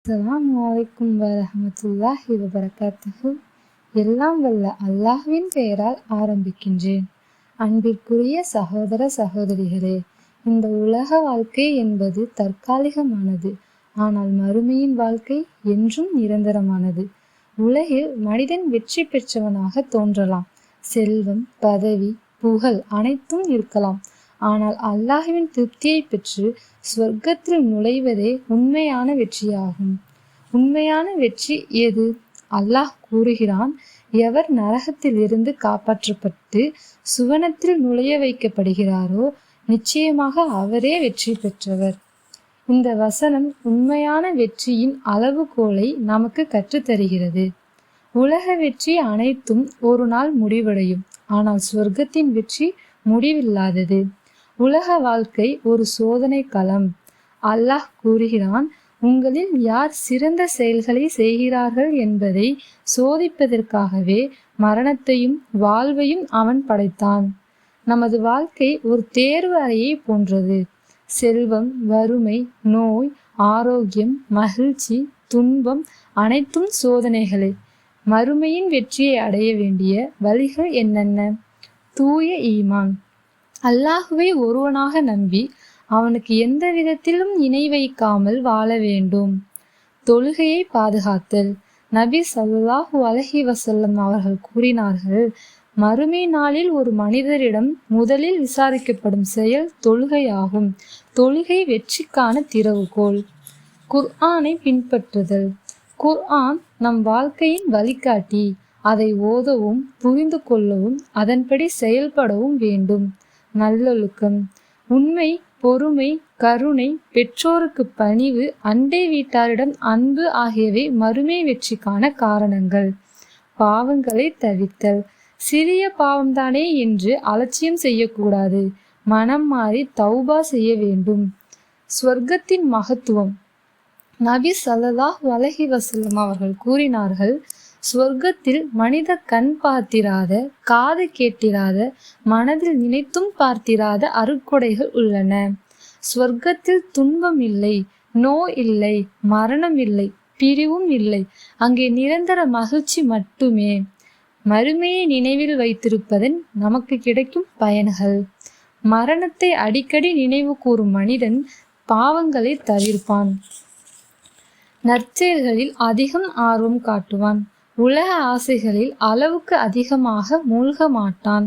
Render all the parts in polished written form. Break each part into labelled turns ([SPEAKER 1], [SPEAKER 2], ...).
[SPEAKER 1] அஸ்ஸலாமு அலைக்கும் வரஹ்மத்துல்லாஹி வபரகாத்துஹு. எல்லாம் வல்ல அல்லாஹ்வின் பெயரால் ஆரம்பிக்கின்றேன். அன்பிற்குரிய சகோதர சகோதரிகளே, இந்த உலக வாழ்க்கை என்பது தற்காலிகமானது. ஆனால் மறுமையின் வாழ்க்கை என்றும் நிரந்தரமானது. உலகில் மனிதன் வெற்றி பெற்றவனாக தோன்றலாம். செல்வம், பதவி, புகழ் அனைத்தும் இருக்கலாம். ஆனால் அல்லாஹ்வின் திருப்தியை பெற்று சொர்க்கத்தில் நுழைவதே உண்மையான வெற்றியாகும். உண்மையான வெற்றி எது? அல்லாஹ் கூறுகிறான், எவர் நரகத்தில் இருந்து காப்பாற்றப்பட்டு சுவனத்தில் நுழைய வைக்கப்படுகிறாரோ நிச்சயமாக அவரே வெற்றி பெற்றவர். இந்த வசனம் உண்மையான வெற்றியின் அளவுகோலை நமக்கு கற்றுத்தருகிறது. உலக வெற்றி அனைத்தும் ஒரு நாள் முடிவடையும். ஆனால் சொர்க்கத்தின் வெற்றி முடிவில்லாதது. உலக வாழ்க்கை ஒரு சோதனை களம். அல்லாஹ் கூறுகிறான், உங்களில் யார் சிறந்த செயல்களை செய்கிறார்கள் என்பதை சோதிப்பதற்காகவே மரணத்தையும் வாழ்வையும் அவன் படைத்தான். நமது வாழ்க்கை ஒரு தேர்வு அறையை போன்றது. செல்வம், வறுமை, நோய், ஆரோக்கியம், மகிழ்ச்சி, துன்பம் அனைத்தும் சோதனைகளே. மறுமையின் வெற்றியை அடைய வேண்டிய வழிகள் என்னென்ன? தூய ஈமான். அல்லாஹுவை ஒருவனாக நம்பி அவனுக்கு எந்த விதத்திலும் இணை வைக்காமல் வாழ வேண்டும். தொழுகையை பாதுகாத்தல். நபி ஸல்லல்லாஹு அலைஹி வஸல்லம் அவர்கள் கூறினார்கள், மறுமை நாளில் ஒரு மனிதரிடம் முதலில் விசாரிக்கப்படும் செயல் தொழுகையாகும். தொழுகை வெற்றிக்கான திறவுகோல். குர்ஆனை பின்பற்றுதல். குர்ஆன் நம் வாழ்க்கையின் வழிகாட்டி. அதை ஓதவும் புரிந்து கொள்ளவும் அதன்படி செயல்படவும் வேண்டும். நல்லொழுக்கம். உண்மை, பொறுமை, கருணை, பெற்றோருக்கு பணிவு, அண்டை வீட்டாரிடம் அன்பு ஆகியவை மறுமை வெற்றிக்கான காரணங்கள். பாவங்களை தவிர்த்தல். சிறிய பாவம்தானே என்று அலட்சியம் செய்யக்கூடாது. மனம் மாறி தௌபா செய்ய வேண்டும். சொர்க்கத்தின் மகத்துவம். நபி ஸல்லல்லாஹு அலைஹி வஸல்லம் அவர்கள் கூறினார்கள், சொர்க்கத்தில் மனித கண் பார்த்திராத, காது கேட்டிராத, மனதில் நினைத்தும் பார்த்திராத அருட்கொடைகள் உள்ளன. சொர்க்கத்தில் துன்பம் இல்லை, நோய் இல்லை, மரணம் இல்லை, பிரிவும் இல்லை. அங்கே நிரந்தர மகிழ்ச்சி மட்டுமே. மறுமையை நினைவில் வைத்திருப்பதன் நமக்கு கிடைக்கும் பயன்கள். மரணத்தை அடிக்கடி நினைவு கூறும் மனிதன் பாவங்களை தவிர்ப்பான். நற்செயல்களில் அதிகம் ஆர்வம் காட்டுவான். உலக ஆசைகளில் அளவுக்கு அதிகமாக மூழ்க மாட்டான்.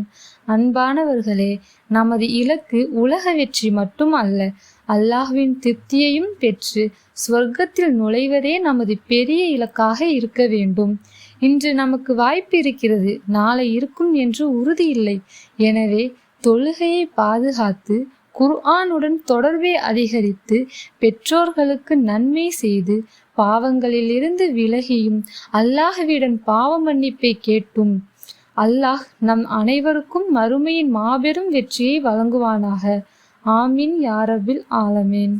[SPEAKER 1] அன்பானவர்களே, நமது இலக்கு உலக வெற்றி மட்டும் அல்ல, அல்லாஹ்வின் திருப்தியையும் பெற்று சொர்க்கத்தில் நுழைவதே நமது பெரிய இலக்காக இருக்க வேண்டும். இன்று நமக்கு வாய்ப்பு இருக்கிறது, நாளை இருக்கும் என்று உறுதி இல்லை. எனவே தொழுகையை பாதுகாத்து, குர்ஆனுடன் தொடர்பை அதிகரித்து, பெற்றோர்களுக்கு நன்மை செய்து, பாவங்களிலிருந்து விலகியும் அல்லாஹ்விடம் பாவ மன்னிப்பை கேட்டும் அல்லாஹ் நம் அனைவருக்கும் மறுமையின் மாபெரும் வெற்றியை வழங்குவானாக. ஆமீன் யா ரப்பில் ஆலமீன்.